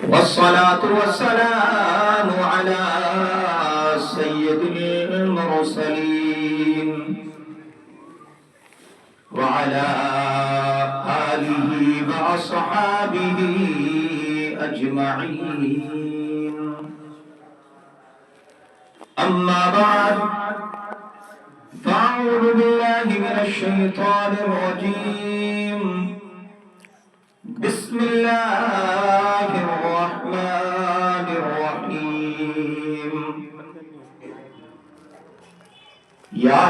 والصلاة والسلام على سيد المرسلين وعلى آله وأصحابه أجمعين. أما بعد فأعوذ بالله من الشيطان الرجيم. بسم الله الرحمن الرحيم. يا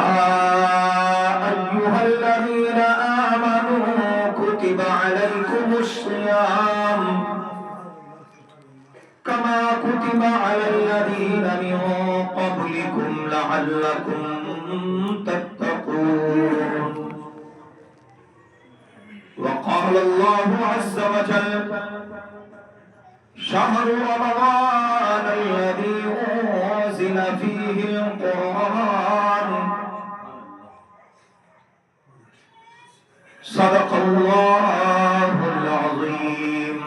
أيها الذين آمنوا كتب عليكم الصيام كما كتب على الذين من قبلكم لعلكم تتقون. وقال الله عز وجل: شهر رمضان الذي أنزل فيه القرآن صدق الله العظيم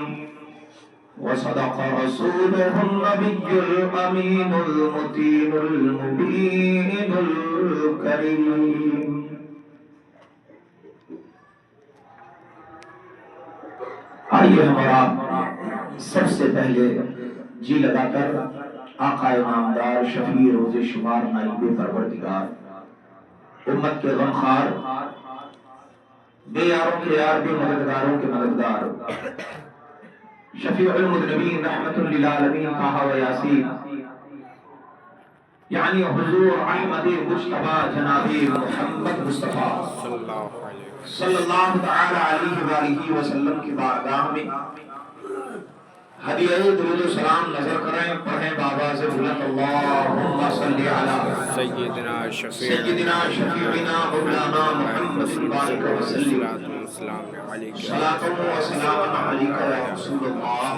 وصدق رسوله النبي الأمين المتين المبين الكريم. آئیے ہمارا سب سے پہلے جی لگا کر آقا نامدار شفیع روز شمار نائب پروردگار امت کے غمخوار بے یاروں کے یار بے مددگاروں کے مددگار شفیع المذنبین رحمت للعالمین طٰہٰ و یاسین یعنی حضور احمد مجتبی جناب محمد مصطفیٰ صلی اللہ تعالی علیہ وآلہ وسلم کی بارگاہ میں ہدیہ درود و سلام نظر کریں، پڑھیں بابا سے بلند اللہم صلی علی سیدنا شفیعنا مولانا محمد بارک وسلم صلاۃ و سلام علیک یا رسول اللہ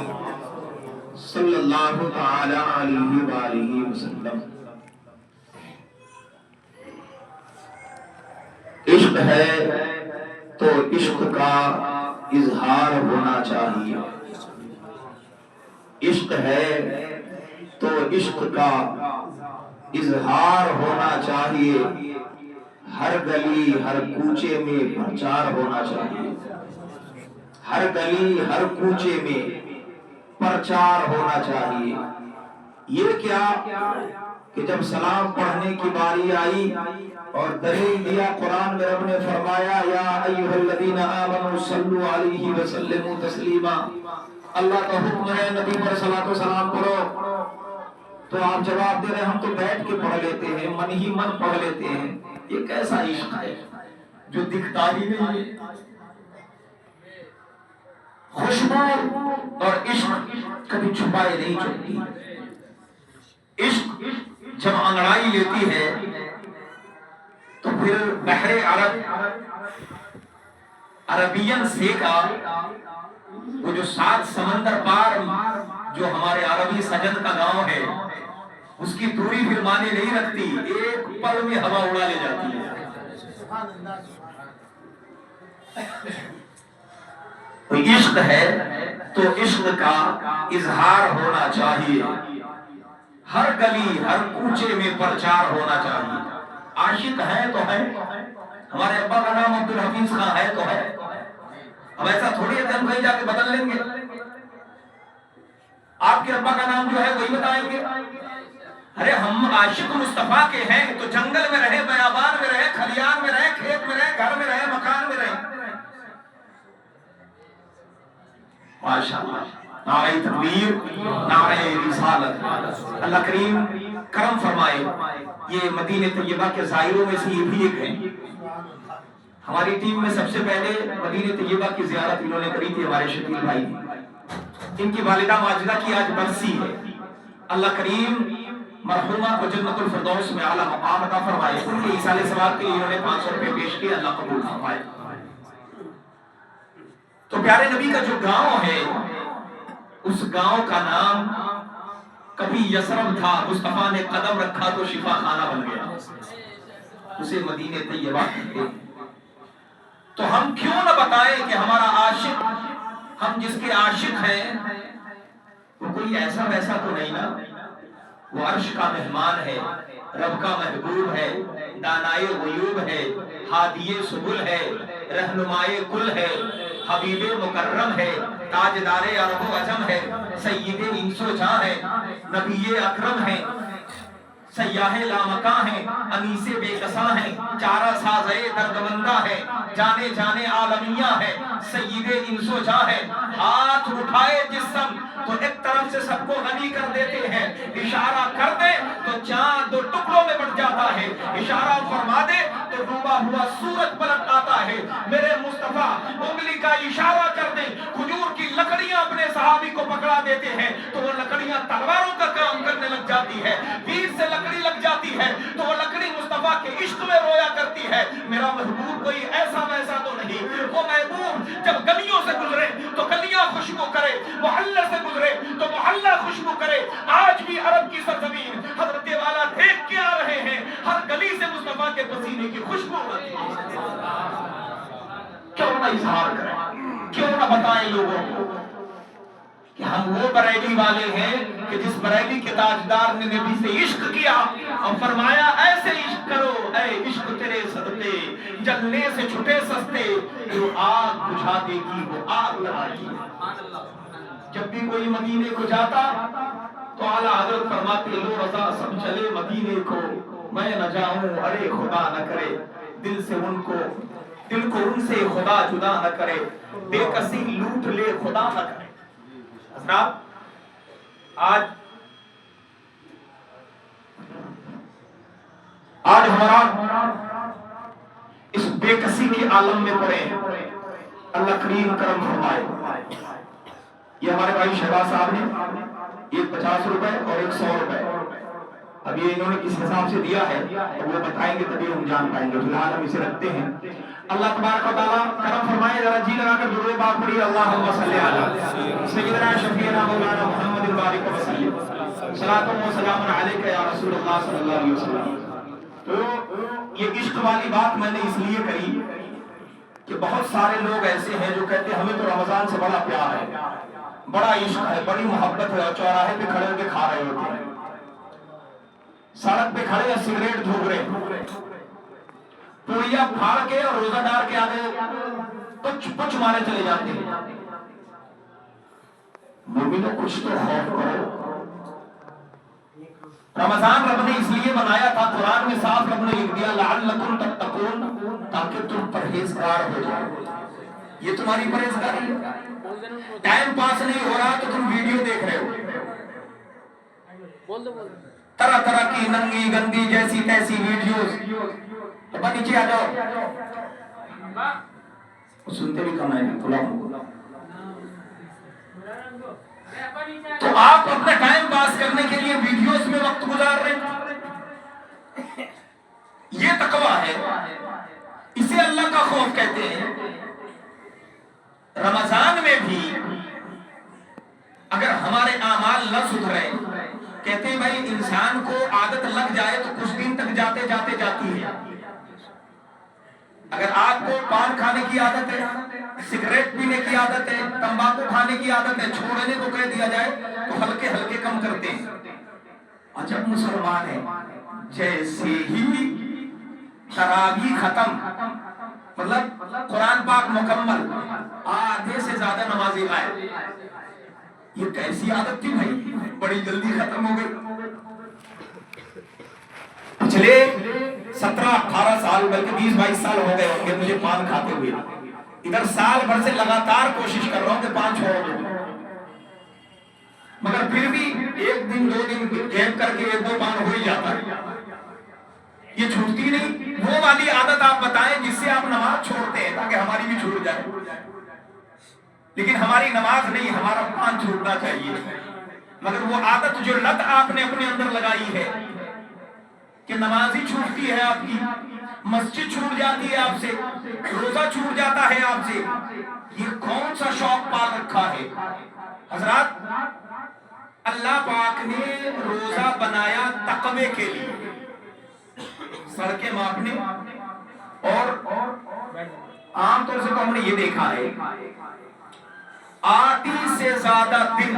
صلی اللہ تعالی علیہ وآلہ وسلم. عشق ہے تو عشق کا اظہار ہونا چاہیے. عشق ہے تو عشق کا اظہار ہونا چاہیے. ہر گلی ہر کوچے میں پرچار ہونا چاہیے. ہر گلی ہر کوچے میں پرچار ہونا چاہیے. یہ کیا کہ جب سلام پڑھنے کی باری آئی اور دلیل دیا قرآن میں رب نے فرمایا یا ایھا الذین آمنوا صلوا علیہ وسلموا تسلیما. اللہ کا حکم ہے نبی پر صلاۃ و سلام پڑھو، تو آپ جواب دے رہے ہیں ہم تو بیٹھ کے پڑھ لیتے ہیں، من ہی من پڑھ لیتے ہیں. یہ کیسا عشق ہے جو دکھتا ہی نہیں ہے. خوشبو اور عشق کبھی چھپائے نہیں چلتی. عشق جب انگڑائی لیتی ہے تو پھر بحر عرب عربین سے کا وہ جو 7 سمندر پار جو ہمارے عربی سجن کا گاؤں ہے اس کی دوری پھر مانے نہیں رکھتی، ایک پل میں ہوا اڑا لے جاتی ہے. تو عشق ہے تو عشق کا اظہار ہونا چاہیے. ہر گلی ہر کوچے میں پرچار ہونا چاہیے. عاشق ہے تو ہے. ہمارے ابا کا نام عبدالحفیظ خان ہے تو ہے. اب ایسا تھوڑی ہے کہ ہم کہیں جا کے بدل لیں گے. آپ کے ابا کا نام جو ہے وہی بتائیں گے. ارے ہم عاشق مصطفیٰ کے ہیں تو جنگل میں رہے، بیابان میں رہے، کھلیان میں رہے، کھیت میں رہے، گھر میں رہے، مکان میں رہے. ماشاءاللہ، نعرہ تکبیر، نعرہ رسالت. اللہ کریم کرم فرمائے. یہ مدینہ طیبہ کے زائروں میں سے یہ بھی ایک ہیں. ہماری ٹیم میں سب سے پہلے مدینہ طیبہ کی زیارت انہوں نے کری تھی ہمارے شکیل بھائی. ان کی والدہ ماجدہ کی آج برسی ہے. اللہ کریم مرحومہ کو جنت الفردوس میں اعلیٰ مقام عطا فرمائے. ان کے ایصال ثواب کے لیے انہوں نے 500 روپے پیش کیے. اللہ قبول فرمائے. تو پیارے نبی کا جو گاؤں ہے اس گاؤں کا نام کبھی یثرب تھا. مصطفیٰ نے قدم رکھا تو شفا خانہ بن گیا. اسے مدینہ طیبہ کہتے ہیں. تو ہم کیوں نہ بتائیں کہ ہمارا عاشق ہم جس کے عاشق ہیں وہ کوئی ایسا ویسا تو نہیں نا، وہ عرش کا مہمان ہے، رب کا محبوب ہے، دانائے غیوب ہے، ہادی سبل ہے، رہنمائے کل ہے، حبیب مکرم ہے، تاجدار عرب و عجم ہے، سید انس و جاں ہے، نبی اکرم ہے، سیاہ لامکاں ہیں، انیس بے کساں ہیں، چارہ سازے دردمندہ ہے، جانے جانے عالمیہ ہے، سید انس و جاں ہے، ہاتھ اٹھائے جس سم تو ایک طرف سے سب کو غنی کر دیتے ہیں، اشارہ کر دے تو چاند دو ٹکڑوں میں بٹ جاتا ہے، اشارہ فرما دے تو ڈوبا ہوا سورج پلٹ آتا ہے، میرے مصطفیٰ انگلی کا اشارہ کر دیں، کھجور کی لکڑیاں اپنے صحابی کو پکڑا دیتے ہیں تو وہ لکڑیاں تلواروں کا کام کرنے لگ جاتی ہے، تیر سے لکڑی لگ جاتی ہے تو وہ لکڑی مصطفیٰ کے عشق میں رویا کرتی ہے، میرا محبوب کوئی ایسا ویسا تو نہیں، وہ محبوب جب گلیوں سے گزرے تو گلیاں خوشبو کرے، محلے سے گزرے تو محلہ خوشبو کرے، آج بھی عرب کی سرزمین حضرت والا دیکھ کے آ رہے ہیں، ہر گلی سے مصطفیٰ کے پسینے کی خوشبو آتی ہے، کیوں نہ اظہار کریں، کیوں نہ بتائیں لوگوں کو کہ ہم وہ بریلی والے ہیں کہ جس بریلی کے تاجدار نے نبی سے عشق کیا اور فرمایا ایسے عشق کرو اے عشق تیرے صدقے جلنے سے چھٹے سستے، جو آگ بجھا دے گی وہ آگ لگا گی۔ جب بھی کوئی مدینے کو جاتا تو اعلیٰ حضرت فرماتے لو رضا سب چلے مدینے کو، میں نہ جاؤں ارے خدا نہ کرے، دل کو ان سے خدا جدا نہ کرے، بے کسی لوٹ لے خدا نہ کرے۔ حضرات آج ہمارا اس بے کسی کے عالم میں پڑے ہیں، اللہ کریم کرم فرمائے۔ یہ ہمارے بھائی شہباز صاحب نے ایک 50 روپے اور ایک 100 روپے اب یہ انہوں نے کس حساب سے دیا ہے اور وہ بتائیں گے تبھی ہم جان پائیں گے، فی الحال ہم اسے رکھتے ہیں۔ اللہ تبارک و تعالیٰ کرم فرمائے، ذرا جی لگا کر درود پاک پڑھیے، اللہم صلی علی سیدنا شفیعنا مولانا محمد البارک وسلم، صلاۃ و سلام علیک یا رسول اللہ صلی اللہ علیہ وسلم۔ تو یہ عشق والی بات میں نے اس لیے کری کہ بہت سارے لوگ ایسے ہیں جو کہتے ہیں ہمیں تو رمضان سے بڑا پیار ہے، بڑا عشق ہے، بڑی محبت ہے، اور چوراہے پہ کھڑے ہو کے کھا رہے ہوتے ہیں، سڑک پہ کھڑے ہیں سگریٹ دھوک رہے، پوڑیاں پھاڑ کے اور روزہ دار کے آگے پچ مارے چلے جاتے ہیں۔ مومنوں کچھ تو خوف کرو، رمضان رب نے اس لیے بنایا تھا، قرآن میں صاف رب نے لکھ دیا لعلکم تتقون، تاکہ تم پرہیزگار ہو جاؤ۔ یہ تمہاری پرہیزگاری ہے، ٹائم پاس نہیں ہو رہا تو تم ویڈیو دیکھ رہے ہو، طرح طرح کی ننگی گندی جیسی تیسی ویڈیوز، ابا نیچے آ جاؤ، سنتے بھی کم ہے تھوڑا، تو آپ اپنا ٹائم پاس کرنے کے لیے ویڈیوز میں وقت گزار رہے ہیں، یہ تقویٰ ہے، اسے اللہ کا خوف کہتے ہیں۔ رمضان میں بھی اگر ہمارے اعمال نہ سدھرے، کہتے ہیں بھائی انسان کو عادت لگ جائے تو کچھ دن تک جاتے جاتے جاتی ہے۔ اگر آپ کو پان کھانے کی عادت ہے، سگریٹ پینے کی عادت ہے، تمباکو کھانے کی عادت ہے، چھوڑنے کو کہہ دیا جائے تو ہلکے ہلکے کم کرتے ہیں۔ عجب مسلمان ہے، جیسے ہی تراویح ختم، مطلب قرآن پاک مکمل، آدھے سے زیادہ نمازی آئے، یہ کیسی عادت تھی بھائی، بڑی جلدی ختم ہو گئی۔ پچھلے 17-18 سال بلکہ 20-22 سال ہو گئے ہوں گے مجھے پان کھاتے ہوئے، ادھر سال بھر سے لگاتار کوشش کر رہا ہوں کہ پان چھوڑ دوں، مگر پھر بھی ایک دن 2 دن گیپ کر کے 1-2 پان ہو ہی جاتا ہے، یہ چھوٹتی نہیں۔ وہ والی عادت آپ بتائیں جس سے آپ نماز چھوڑتے ہیں تاکہ ہماری بھی چھوٹ جائے، لیکن ہماری نماز نہیں، ہمارا پان چھوٹنا چاہیے، مگر وہ عادت جو لت آپ نے اپنے اندر لگائی ہے کہ نماز ہی چھوٹتی ہے آپ کی، مسجد چھوٹ جاتی ہے آپ سے، روزہ چھوٹ جاتا ہے آپ سے، یہ کون سا شوق پال رکھا ہے؟ حضرات اللہ پاک نے روزہ بنایا تقوی کے لیے، سڑکیں ماپنے، اور عام طور سے تو ہم نے یہ دیکھا ہے آدھی سے زیادہ دن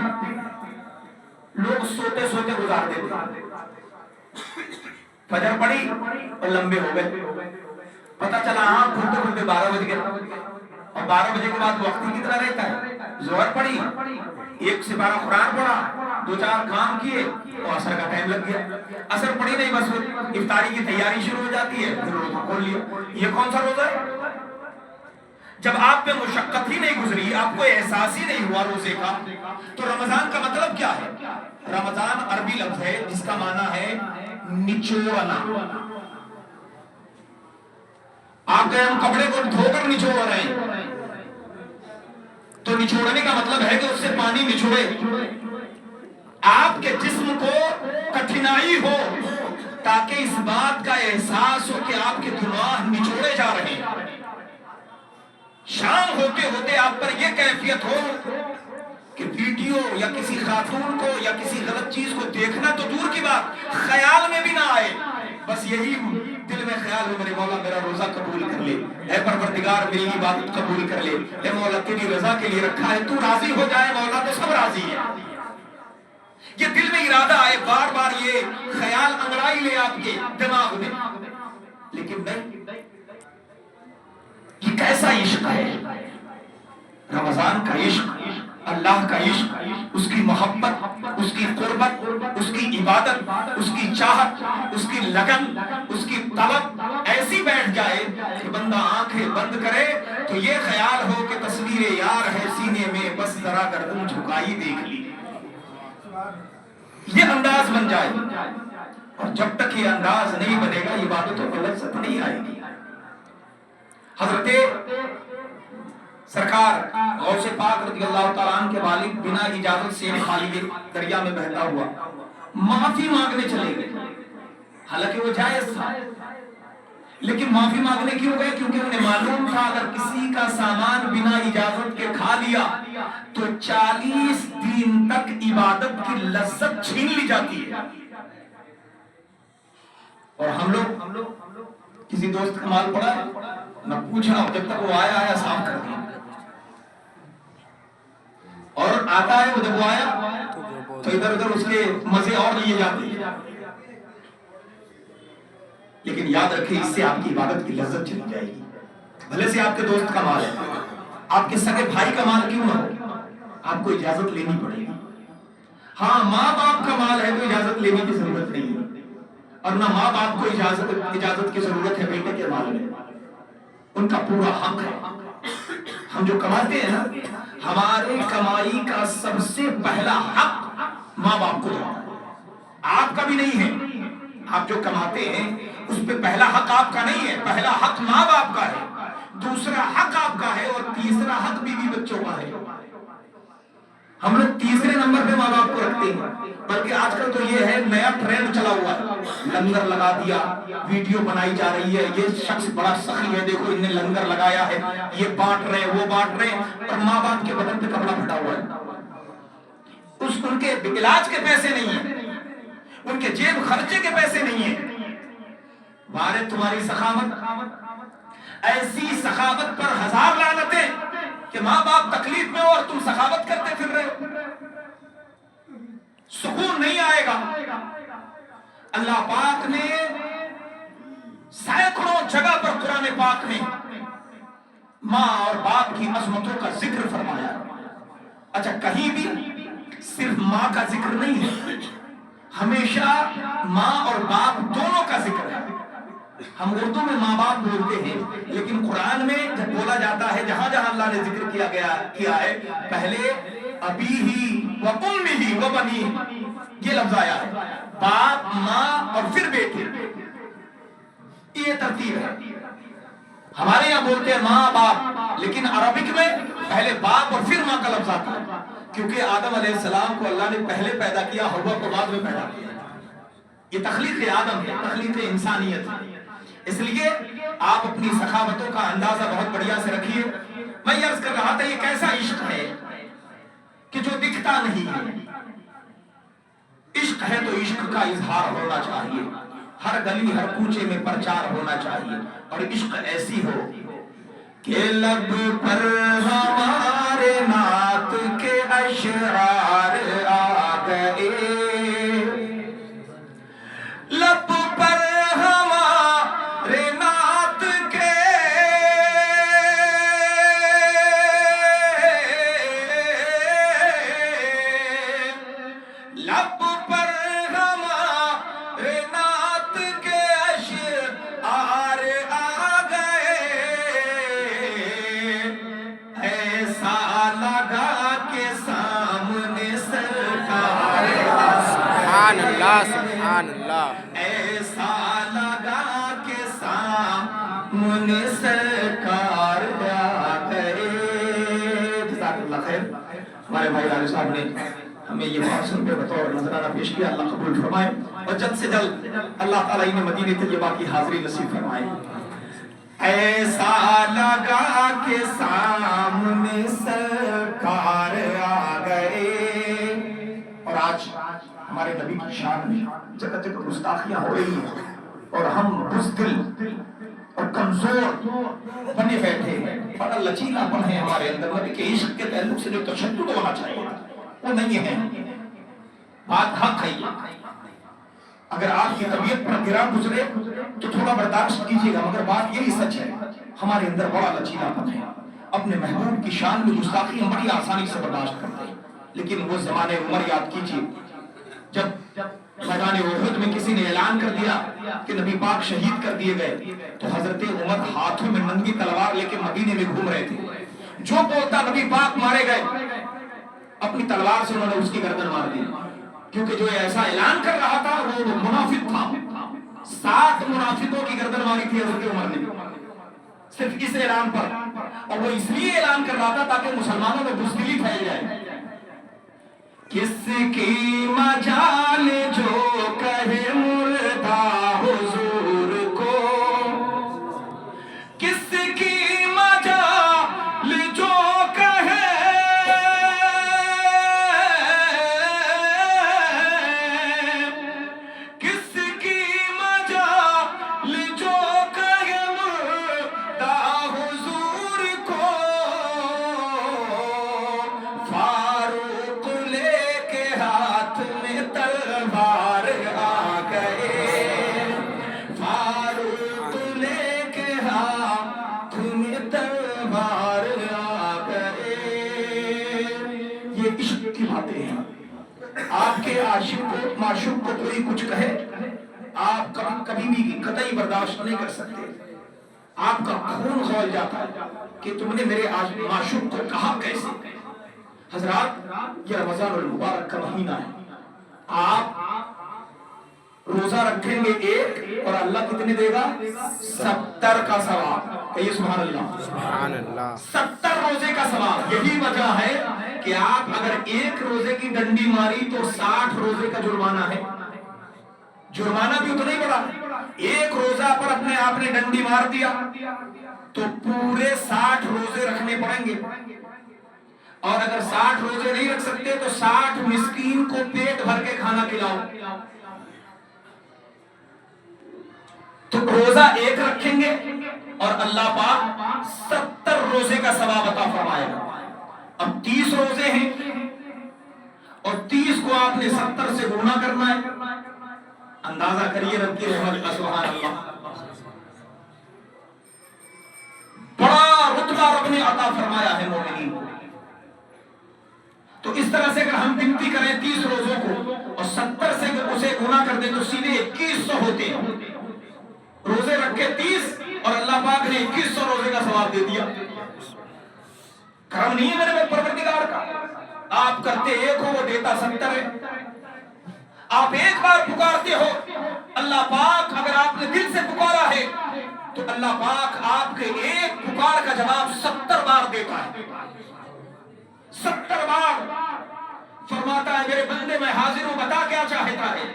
لوگ سوتے سوتے گزار دیتے. فجر پڑی اور لمبے ہو گئے. پتا چلا آنکھ کھلتے کھلتے 12 بج گئے. اور 12 بجے کے بعد وقت ہی کتنا رہتا ہے؟ ظہر پڑی، 1 سے 12 قرآن پڑھا، 2-4 کام کیے اور عصر کا ٹائم لگ گیا. عصر پڑی نہیں، بس افطاری کی تیاری شروع ہو جاتی ہے، پھر روزہ کھول لیا. یہ کون سا روزہ ہے؟ جب آپ پہ مشقت ہی نہیں گزری، آپ کو احساس ہی نہیں ہوا روزے کا، تو رمضان کا مطلب کیا ہے؟ رمضان عربی لفظ ہے جس کا معنی ہے نچوڑنا. آپ کے ہم کپڑے کو دھو کر نچوڑ رہے ہیں، تو نچوڑنے کا مطلب ہے کہ اس سے پانی نچوڑے. آپ کے جسم کو کٹھنائی ہو تاکہ اس بات کا احساس ہو کہ آپ کے گناہ نچوڑے جا رہے ہیں. شام ہوتے ہوتے آپ پر یہ کیفیت ہو کہ ویڈیو یا کسی خاتون کو یا کسی غلط چیز کو دیکھنا تو دور کی بات، خیال میں بھی نہ آئے. بس یہی دل میں خیال ہو، میرے مولا میرا روزہ قبول کر لے، اے پروردگار میری عبادت قبول کر لے، اے مولا تیری رضا کے لیے رکھا ہے، تو راضی ہو جائے مولا تو سب راضی ہے. یہ دل میں ارادہ آئے، بار بار یہ خیال انگڑائی لے آپ کے دماغ میں. لیکن نہیں، یہ کیسا عشق ہے؟ رمضان کا عشق، اللہ کا عشق، اس کی محبت، اس کی قربت، اس کی عبادت، اس کی چاہت، اس کی لگن، اس کی طلب ایسی بیٹھ جائے کہ بندہ آنکھیں بند کرے تو یہ خیال ہو کہ تصویر یار ہے سینے میں، بس ذرا گردن جھکائی دیکھ لی. یہ انداز بن جائے. اور جب تک یہ انداز نہیں بنے گا عبادتوں کو لذت نہیں آئے گی. حضرت سرکار غوث پاک رضی اللہ تعالیٰ عنہ کے والد بنا اجازت سے خالی دریا میں بہتا ہوا معافی مانگنے چلے گئے. حالانکہ وہ جائز تھا، لیکن معافی مانگنے کیوں گئے؟ کیونکہ انہیں معلوم تھا اگر کسی کا سامان بنا اجازت کے کھا لیا تو 40 دن تک عبادت کی لذت چھین لی جاتی ہے. اور ہم لوگ کسی دوست کا مال پڑا نہ پوچھا، جب تک وہ آیا صاف کر دیا. اور آتا ہے وہ جب وہ آیا تو ادھر ادھر اس کے مزے اور لیے جاتے ہیں. لیکن یاد رکھیں اس سے آپ کی عبادت کی لذت چلی جائے گی. بھلے سے آپ کے دوست کا مال ہے، آپ کے سگے بھائی کا مال کیوں نہ ہو، آپ کو اجازت لینی پڑے گی. ہاں ماں باپ کا مال ہے تو اجازت لینے کی ضرورت نہیں ہے، اور نہ ماں باپ کو اجازت کی ضرورت ہے بیٹے کے مال میں. ان کا پورا حق ہے. ہم جو کماتے ہیں نا، ہمارے کمائی کا سب سے پہلا حق ماں باپ کو جاتا ہے، آپ کا بھی نہیں ہے. آپ جو کماتے ہیں اس پہ پہلا حق آپ کا نہیں ہے، پہلا حق ماں باپ کا ہے، دوسرا حق آپ کا ہے، اور تیسرا حق بیوی بچوں کا ہے. ہم لوگ تیسرے نمبر پہ ماں باپ کو رکھتے ہیں. بلکہ آج کل تو یہ ہے نیا ٹرینڈ چلا ہوا ہے، لنگر لگا دیا، ویڈیو بنائی جا رہی ہے، یہ شخص بڑا سخی ہے، دیکھو انہیں لنگر لگایا ہے، یہ بانٹ رہے وہ بانٹ رہے، اور ماں باپ کے بدن پہ کپڑا پھٹا ہوا ہے. ان کے علاج کے پیسے نہیں ہیں، ان کے جیب خرچے کے پیسے نہیں ہیں. بارے تمہاری سخاوت، ایسی سخاوت پر 1000 لعنتیں کہ ماں باپ تکلیف میں ہو اور تم سخاوت کرتے پھر رہے ہو. سکون نہیں آئے گا. اللہ پاک نے سینکڑوں جگہ پر قرآن پاک میں ماں اور باپ کی عظمتوں کا ذکر فرمایا. اچھا کہیں بھی صرف ماں کا ذکر نہیں ہے، ہمیشہ ماں اور باپ دونوں کا ذکر ہے. ہم اردو میں ماں باپ بولتے ہیں، لیکن قرآن میں جب بولا جاتا ہے جہاں جہاں اللہ نے ذکر کیا ہے پہلے ابیہ و امہ و بنیہ، یہ لفظ آیا ہے، باپ ماں اور پھر بیٹے. یہ ترتیب ہے. ہمارے یہاں بولتے ہیں ماں باپ، لیکن عربک میں پہلے باپ اور پھر ماں کا لفظ آتا ہے، کیونکہ آدم علیہ السلام کو اللہ نے پہلے پیدا کیا، حوا کو بعد میں پیدا کیا. یہ تخلیق آدم ہے، تخلیق انسانیت ہے. اس لیے آپ اپنی سخاوتوں کا اندازہ بہت بڑھیا سے رکھیے. میں یہ عرض کر رہا تھا یہ کیسا عشق ہے کہ جو دکھتا نہیں ہے. عشق ہے تو عشق کا اظہار ہونا چاہیے، ہر گلی ہر کوچے میں پرچار ہونا چاہیے. اور عشق ایسی ہو کہ لب پر ہمارے نعت اشعار آ گئے، لب پر ہمارے نعت کے لب پر ہمارے نعت کے اشعار آ گئے، ایسا لگا کہ سامنے سرکار سبحان اللہ سبحان اللہ، ایسا لگا کہ سامنے سرکار آ گئے۔ جزاک اللہ خیر۔ ہمارے بھائی عالی صاحب نے ہمیں یہ 500 روپے بطور نذرانہ پیش کیا، اللہ قبول فرمائے اور جلد سے جلد اللہ تعالیٰ انہیں مدینہ طیبہ کی حاضری نصیب فرمائے۔ ایسا لگا کہ سامنے سرکار آ گئے۔ اور آج ہمارے نبی کی شان میں جگہ جگہ گستاخیاں ہو رہی ہیں اور ہم بزدل اور کمزور بنے بیٹھے ہیں، بڑا لچیلا پن ہے ہمارے اندر۔ نبی کے عشق کے تعلق سے جو تشدد ہونا چاہیے وہ نہیں ہے، بات حق ہے۔ اگر آپ کی طبیعت پر گرا گزرے تو تھوڑا برداشت کیجیے گا، مگر بات یہی سچ ہے، ہمارے اندر بڑا لچیلا پن ہے۔ اپنے محبوب کی شان میں گستاخی ہم بڑی آسانی سے برداشت کرتے ہیں، لیکن وہ زمانے عمر یاد کیجیے جب میدان احد میں کسی نے اعلان کر دیا کہ نبی پاک شہید کر دیے گئے تو حضرت عمر ہاتھوں میں ننگی تلوار لے کے مدینے میں گھوم رہے تھے۔ جو بولتا نبی پاک مارے گئے، اپنی تلوار سے انہوں نے اس کی گردن مار دی، کیونکہ جو ایسا اعلان کر رہا تھا وہ منافق تھا۔ 7 منافقوں کی گردن ماری تھی حضرت عمر نے صرف اس اعلان پر، اور وہ اس لیے اعلان کر رہا تھا تاکہ مسلمانوں میں بزدلی پھیل جائے۔ کس کی مجال جو کہے مردہ حضور کو، کس کی مجال جو کہے کس کی مجال جو کہے مردہ حضور کو، فاروق لے کے ہاتھ میں تلوار آ گئے، فاروق لے کے ہاتھ میں تلوار آ گئے۔ یہ عشق کی باتیں ہیں۔ آپ کے عاشق کو معشوق کو کوئی کچھ کہے، آپ کبھی بھی قطعی برداشت نہیں کر سکتے۔ آپ کا خون کھول جاتا ہے کہ تم نے میرے معشوق کو کہا کیسے۔ حضرات، یہ رمضان المبارک کا مہینہ ہے، آپ روزہ رکھیں گے 1 اور اللہ کتنے دے گا؟ 70 کا ثواب۔ کہیے سبحان اللہ، سبحان اللہ، 70 روزے کا ثواب۔ یہی وجہ ہے کہ آپ اگر 1 روزے کی ڈنڈی ماری تو 60 روزے کا جرمانہ ہے۔ جرمانہ بھی اتنا ہی بڑا، 1 روزہ پر اپنے آپ نے ڈنڈی مار دیا تو پورے 60 روزے رکھنے پڑیں گے، اور اگر 60 روزے نہیں رکھ سکتے تو 60 مسکین کو پیٹ بھر کے کھانا کھلاؤ۔ تو روزہ 1 رکھیں گے اور اللہ پاک 70 روزے کا ثواب عطا فرمائے گا۔ اب 30 روزے ہیں اور 30 کو آپ نے 70 سے گنا کرنا ہے۔ اندازہ کریے رب کی رحمت کا، سبحان اللہ، بڑا رتبہ رب نے عطا فرمایا ہے مومنین کو۔ تو اس طرح سے اگر ہم گنتی کریں 30 روزوں کو اور 70 سے اسے گنا کر دیں تو سیدھے 2100 ہوتے ہیں۔ روزے رکھے 30 اور اللہ پاک نے 2100 روزے کا ثواب دے دیا۔ کرم نہیں ہے میرے پروردگار کا، آپ کرتے 1 ہو وہ دیتا 70 ہے۔ آپ 1 بار پکارتے ہو، اللہ پاک اگر آپ نے دل سے پکارا ہے تو اللہ پاک آپ کے 1 پکار کا جواب 70 بار دیتا ہے۔ 70 بار فرماتا ہے میرے بندے میں حاضر ہوں، بتا کیا چاہتا ہے۔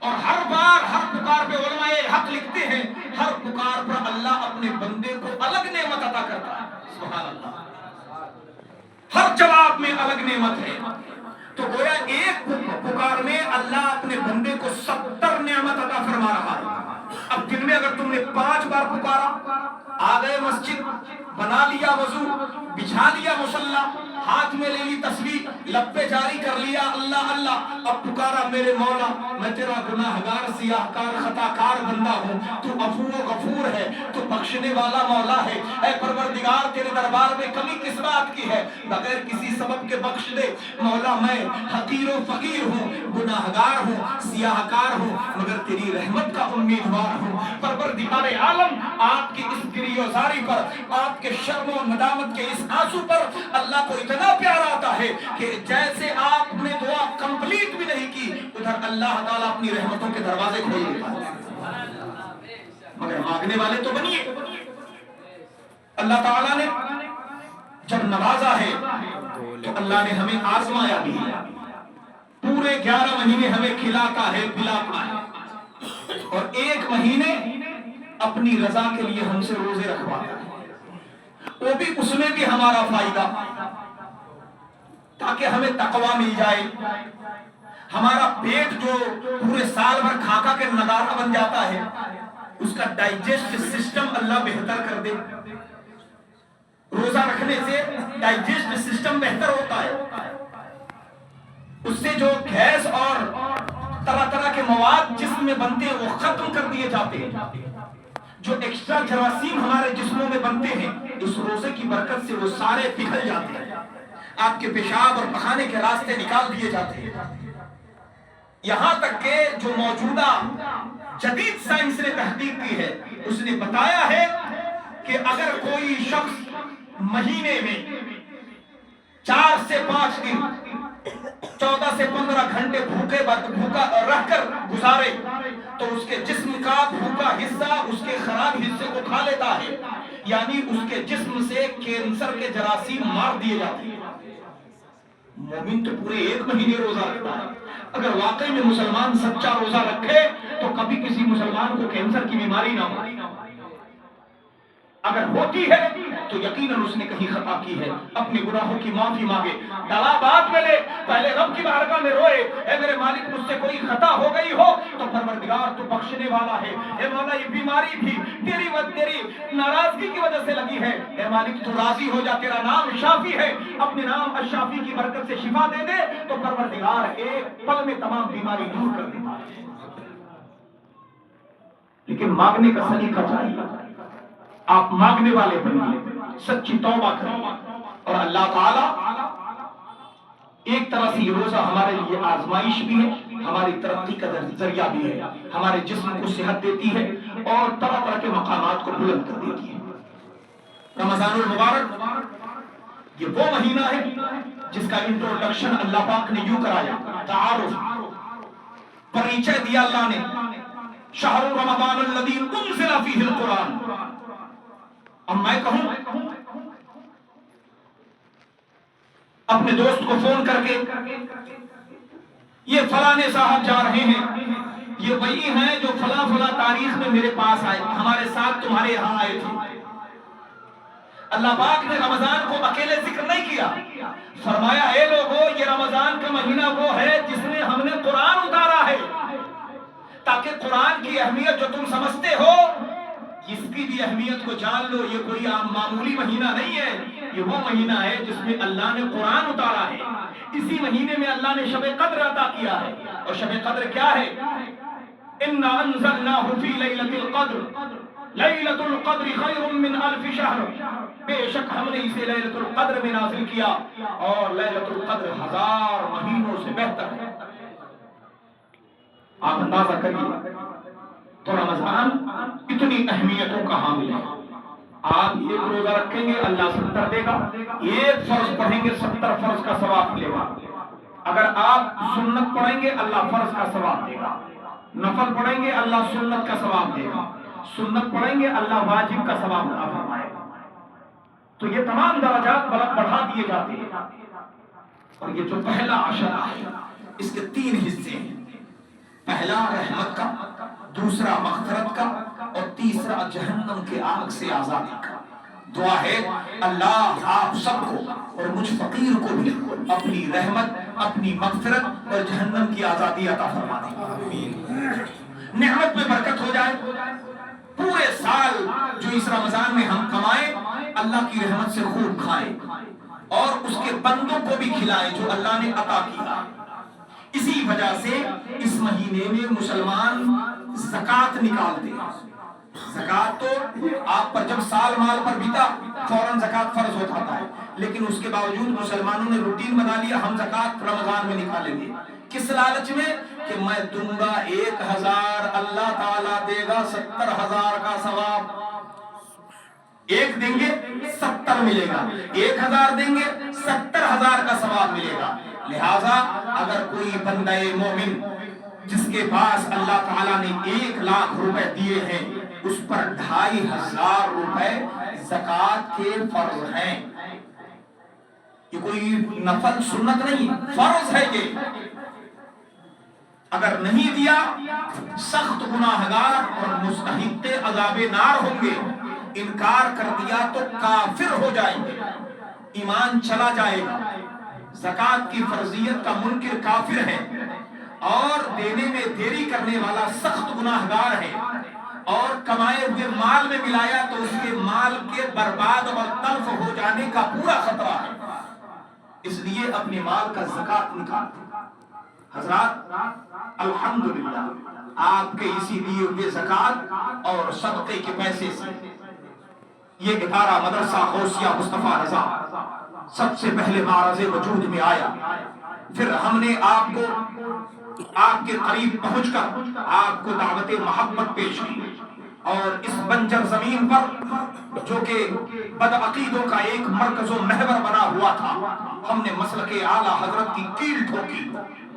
اور ہر بار ہر پکار پہ علماء حق لکھتے ہیں ہر پکار پر اللہ اپنے بندے کو الگ نعمت عطا کرتا ہے۔ سبحان اللہ، ہر جواب میں الگ نعمت ہے۔ تو گویا 1 پکار میں اللہ اپنے بندے کو 70 نعمت عطا فرما رہا ہے۔ اب دن میں اگر تم نے 5 بار پکارا، آ گئے مسجد، بنا لیا وضو، بچھا لیا مصلی، ہاتھ میں لے لی تسبیح لب پہ جاری کر لیا اللہ اللہ، اب پکارا میرے مولا میں تیرا گناہگار سیاہکار خطاکار بندہ ہوں، تو عفو و غفور ہے، تو بخشنے والا مولا ہے، اے پروردگار تیرے دربار میں کمی کس بات کی ہے، بغیر کسی سبب کے بخش دے مولا، میں حقیر و فقیر ہوں، گناہگار ہوں، سیاہکار ہوں، مگر تیری رحمت کا امیدوار ہوں۔ پروردگار عالم آپ کی اس گریوزاری پر، آپ کے شرم و ندامت کے اس آنسو پر اللہ کو اتنا پیار آتا ہے کہ جیسے آپ نے دعا کمپلیٹ بھی نہیں کی ادھر اللہ تعالیٰ اپنی رحمتوں کے دروازے کھول دیتا ہے، مگر مانگنے والے تو بنیے۔ اللہ تعالیٰ نے جب نوازا ہے تو اللہ نے ہمیں آزمایا بھی ہے، پورے 11 مہینے ہمیں کھلاتا ہے پلاتا ہے، اور 1 مہینے اپنی رضا کے لیے ہم سے روزے رکھواتا ہے، وہ بھی اس میں بھی ہمارا فائدہ، تاکہ ہمیں تقوی مل جائے، ہمارا پیٹ جو پورے سال بھر کھا کے نگارا بن جاتا ہے اس کا ڈائجسٹ سسٹم اللہ بہتر کر دے۔ روزہ رکھنے سے ڈائجسٹ سسٹم بہتر ہوتا ہے، اس سے جو گیس اور طرح طرح کے مواد جسم میں بنتے ہیں وہ ختم کر دیے جاتے ہیں، جو ایکسٹرا جراثیم ہمارے جسموں میں بنتے ہیں اس روزے کی برکت سے وہ سارے پگھل جاتے ہیں، آپ کے پیشاب اور پخانے کے راستے نکال دیے جاتے ہیں۔ یہاں تک کہ جو موجودہ جدید سائنس نے تحقیق کی ہے اس نے بتایا ہے کہ اگر کوئی شخص مہینے میں 4 سے 5 دن 14 سے 15 گھنٹے بھوکا رہ کر گزارے تو اس کے جسم کا بھوکا حصہ اس کے خراب حصے کو کھا لیتا ہے، یعنی اس کے جسم سے کینسر کے جراثیم مار دیے جاتے ہیں۔ مومن تو پورے 1 مہینے روزہ رکھتا ہے، اگر واقعی میں مسلمان سچا روزہ رکھے تو کبھی کسی مسلمان کو کینسر کی بیماری نہ ہو، اگر ہوتی ہے تو یقیناً اس نے کہیں خطا کی ہے، اپنے گناہوں کی معافی مانگے، دعا بات میں لے، پہلے رب کی بارگاہ میں روئے، اے میرے مالک مجھ سے کوئی خطا ہو گئی ہو تو پروردگار تو بخشنے والا ہے، اے مولا یہ بیماری بھی تیری ناراضگی کی وجہ سے لگی ہے، اے مالک تو راضی ہو جا، تیرا نام شافی ہے، اپنے نام الشافی کی برکت سے شفا دے دے تو پروردگار ایک پل میں تمام بیماری دور کر دیتا ہے۔ لیکن مانگنے کا سلیقہ چاہیے، آپ مانگنے والے بنیے، سچی توبہ کریں، اور اللہ تعالیٰ ایک طرح سے یہ روزہ ہمارے لیے آزمائش بھی ہے، ہماری ترقی کا ذریعہ بھی ہے، ہمارے جسم کو صحت دیتی ہے اور طرح طرح کے مقامات کو بلند کر دیتی ہے۔ رمضان المبارک یہ وہ مہینہ ہے جس کا انٹروڈکشن اللہ پاک نے یوں کرایا، تعارف، پریچے دیا اللہ نے، شہر رمضان الذی انزل فیہ القرآن۔ اب میں کہوں اپنے دوست کو فون کر کے یہ فلانے صاحب جا رہے ہیں، یہ وہی ہیں جو فلاں فلاں تاریخ میں میرے پاس آئے، ہمارے ساتھ تمہارے یہاں آئے تھے۔ اللہ پاک نے رمضان کو اکیلے ذکر نہیں کیا، فرمایا اے لوگو یہ رمضان کا مہینہ وہ ہے جس میں ہم نے قرآن اتارا ہے، تاکہ قرآن کی اہمیت جو تم سمجھتے ہو اس کی بھی اہمیت کو جان لو۔ یہ کوئی معمولی مہینہ نہیں ہے، یہ وہ مہینہ ہے جس میں اللہ نے قرآن اتارا ہے۔ اسی مہینے میں اللہ نے شب قدر عطا کیا ہے، اور شب قدر کیا ہے؟ اِنَّا أَنزَلْنَاهُ فِي لَيْلَةِ الْقَدْرِ لَيْلَةُ الْقَدْرِ خَيْرٌ مِّنْ أَلْفِ شَهْرٍ، بے شک ہم نے اسے لیلۃ القدر میں نازل کیا، اور لیلۃ القدر 1000 مہینوں سے بہتر ہے۔ آپ اندازہ کریے تو رمضان اتنی اہمیتوں کا حامل ہے۔ آپ ایک روزہ رکھیں گے اللہ 70 دے گا، ایک فرض پڑھیں گے 70 فرض کا ثواب ملے گا، اگر آپ سنت پڑھیں گے اللہ فرض کا ثواب دے گا، نفل پڑھیں گے اللہ سنت کا ثواب دے گا، سنت پڑھیں گے اللہ واجب کا ثواب عطا فرمائے گا۔ تو یہ تمام درجات بڑھا دیے جاتے ہیں، اور یہ جو پہلا عشرہ ہے اس کے 3 حصے ہیں، پہلا رحمت کا، دوسرا مغفرت کا، اور تیسرا جہنم کے آگ سے آزادی کا۔ دعا ہے اللہ آپ سب کو اور مجھ فقیر کو بھی اپنی رحمت، اپنی مغفرت اور جہنم کی آزادی عطا فرما دے، نعمت میں برکت ہو جائے، پورے سال جو اس رمضان میں ہم کمائیں اللہ کی رحمت سے خوب کھائیں، اور اس کے بندوں کو بھی کھلائے جو اللہ نے عطا کیا۔ اسی وجہ سے اس مہینے میں مسلمان زکوٰۃ نکالتے ہیں۔ زکوٰۃ تو آپ پر جب سال مال پر بیتا فوراً زکوٰۃ فرض ہوتا ہے، لیکن اس کے باوجود مسلمانوں نے روٹین بنا لیا ہم زکوٰۃ رمضان میں نکالیں گے۔ کس لالچ میں؟ کہ میں دوں گا 1000، اللہ تعالیٰ دے گا 70,000 کا ثواب۔ ایک دیں گے 70 ملے گا، 1000 دیں گے 70,000 کا ثواب ملے گا۔ لہٰذا اگر کوئی بندہ مومن جس کے پاس اللہ تعالیٰ نے 1,00,000 روپے دیے ہیں، اس پر 2,500 روپے زکوٰۃ کے فرض ہیں۔ یہ کوئی نفل سنت نہیں، فرض ہے یہ۔ اگر نہیں دیا سخت گناہگار اور مستحق عذاب نار ہوں گے۔ انکار کر دیا تو کافر ہو جائیں گے، ایمان چلا جائے گا۔ زکوٰۃ کی فرضیت کا منکر کافر ہے، اور دینے میں دیری کرنے والا سخت گناہگار ہے، اور کمائے ہوئے مال میں ملایا تو اس کے مال کے برباد اور تلف ہو جانے کا پورا خطرہ ہے۔ اس لیے اپنے مال کا زکوٰۃ نکالتے۔ حضرات الحمدللہ آپ کے اسی دیے ہوئے زکوٰۃ اور صدقے کے پیسے سے یہ ادارہ مدرسہ غوثیہ مصطفیٰ رضا سب سے پہلے معرض وجود میں آیا۔ پھر ہم نے آپ کو آپ کے قریب پہنچ کر آپ کو دعوت محبت پیش کی، اور اس بنجر زمین پر جو کہ بدعقیدوں کا ایک مرکز و محور بنا ہوا تھا، ہم نے مسلک اعلیٰ حضرت کی کیل ٹھوکی،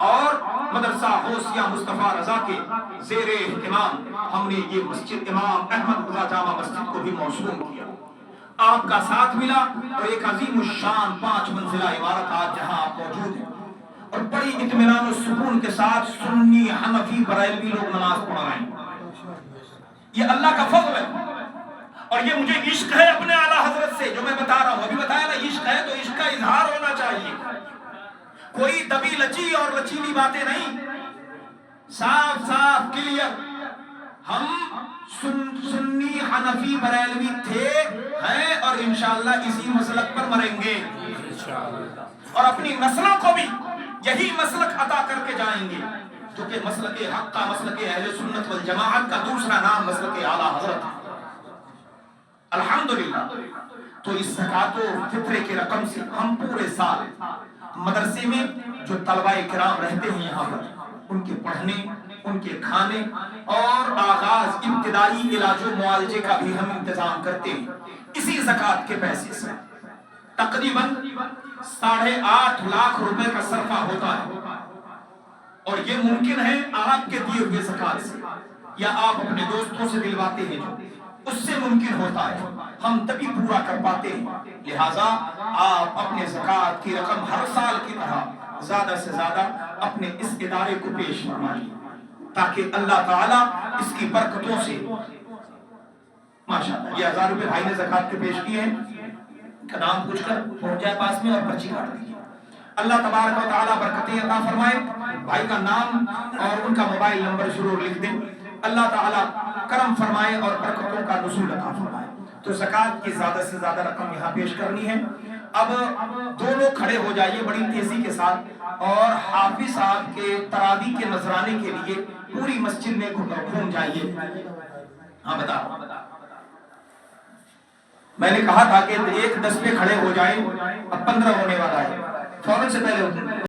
اور مدرسہ غوثیہ مصطفیٰ رضا کے زیر اہتمام ہم نے یہ مسجد امام احمد رضا جامع مسجد کو بھی موسوم کیا۔ آپ کا ساتھ ملا، اور ایک عظیم الشان 5 منزلہ عمارت آج جہاں آپ موجود ہیں، اور بڑی اطمینان و سکون کے ساتھ سنی حنفی بریلوی لوگ نماز پڑھ رہے ہیں۔ یہ اللہ کا فضل ہے، اور یہ مجھے عشق ہے اپنے اعلیٰ حضرت سے جو میں بتا رہا ہوں۔ ابھی بتایا نا عشق ہے، تو عشق کا اظہار ہونا چاہیے، کوئی دبی لچی اور لچیلی باتیں نہیں، صاف صاف کلیئر۔ ہم سنی حنفی بریلوی تھے، ہیں، اور انشاءاللہ اسی مسلک پر مریں گے، اور اپنی نسلوں کو بھی یہی مسلک عطا کر کے جائیں گے، جو کہ مسلک حق کا، مسلک اہل سنت والجماعت کا دوسرا نام مسلک اعلیٰ حضرت ہے۔ الحمدللہ تو اس زکوٰۃ و فطرے کی رقم سے ہم پورے سال مدرسے میں جو طلبہ کرام رہتے ہیں یہاں پر، ان کے پڑھنے، ان کے کھانے اور آغاز ابتدائی علاج و معالجے کا بھی ہم انتظام کرتے ہیں اسی زکوٰۃ کے پیسے سے۔ تقریباً 8.5 لاکھ روپے کا صرفہ ہوتا ہے، اور یہ ممکن ہے آپ کے دیے ہوئے زکوٰۃ سے، یا آپ اپنے دوستوں سے دلواتے ہیں جو اس سے ممکن ہوتا ہے، ہم تبھی پورا کر پاتے ہیں۔ لہٰذا آپ اپنے زکوٰۃ کی رقم ہر سال کی طرح زیادہ سے زیادہ اپنے اس ادارے کو پیش فرمائیے، تاکہ اللہ تعالیٰ اس کی برکتوں سے ماشاءاللہ یہ 1000 روپے بھائی نے زکوٰۃ کے پیش کیے ہیں، کا نام پوچھ کر پہنچ جائے پاس میں اور پرچی کاٹ دیجیے۔ اللہ تبارک و تعالیٰ برکتیں عطا فرمائے۔ بھائی کا نام اور ان کا موبائل نمبر ضرور لکھ دیں۔ اللہ تعالیٰ کرم فرمائے اور برکتوں کا نزول عطا فرمائے۔ تو زکوٰۃ کی زیادہ سے زیادہ رقم یہاں پیش کرنی ہے۔ اب دونوں کھڑے ہو جائیے بڑی تیزی کے ساتھ، اور حافظ صاحب کے تراویح کے نذرانے کے لیے پوری مسجد میں گھوم جائیے۔ ہاں بتا، میں نے کہا تھا کہ 1:10 پہ کھڑے ہو جائیں، اب 15 ہونے والا ہے، فوراً سے پہلے